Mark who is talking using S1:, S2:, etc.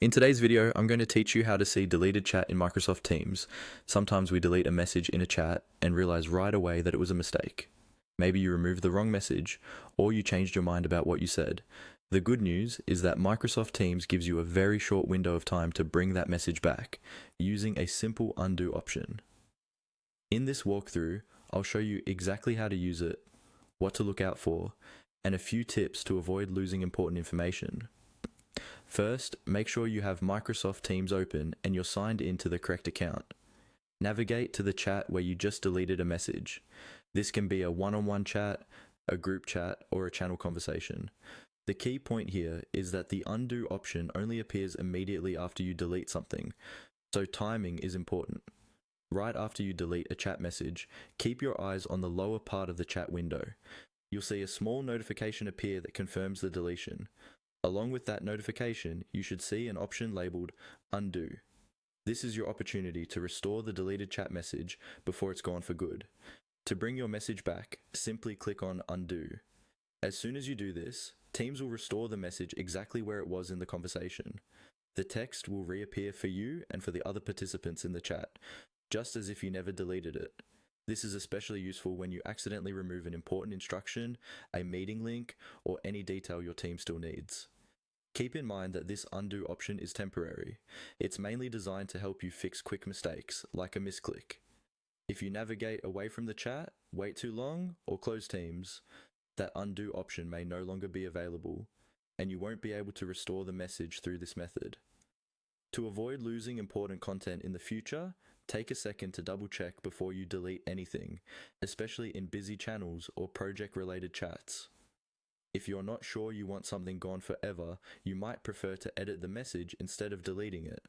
S1: In today's video, I'm going to teach you how to see deleted chat in Microsoft Teams. Sometimes we delete a message in a chat and realize right away that it was a mistake. Maybe you removed the wrong message, or you changed your mind about what you said. The good news is that Microsoft Teams gives you a very short window of time to bring that message back, using a simple undo option. In this walkthrough, I'll show you exactly how to use it, what to look out for, and a few tips to avoid losing important information. First, make sure you have Microsoft Teams open and you're signed into the correct account. Navigate to the chat where you just deleted a message. This can be a one-on-one chat, a group chat, or a channel conversation. The key point here is that the undo option only appears immediately after you delete something, so timing is important. Right after you delete a chat message, keep your eyes on the lower part of the chat window. You'll see a small notification appear that confirms the deletion. Along with that notification, you should see an option labeled Undo. This is your opportunity to restore the deleted chat message before it's gone for good. To bring your message back, simply click on Undo. As soon as you do this, Teams will restore the message exactly where it was in the conversation. The text will reappear for you and for the other participants in the chat, just as if you never deleted it. This is especially useful when you accidentally remove an important instruction, a meeting link, or any detail your team still needs. Keep in mind that this undo option is temporary. It's mainly designed to help you fix quick mistakes, like a misclick. If you navigate away from the chat, wait too long, or close Teams, that undo option may no longer be available, and you won't be able to restore the message through this method. To avoid losing important content in the future, take a second to double check before you delete anything, especially in busy channels or project-related chats. If you're not sure you want something gone forever, you might prefer to edit the message instead of deleting it.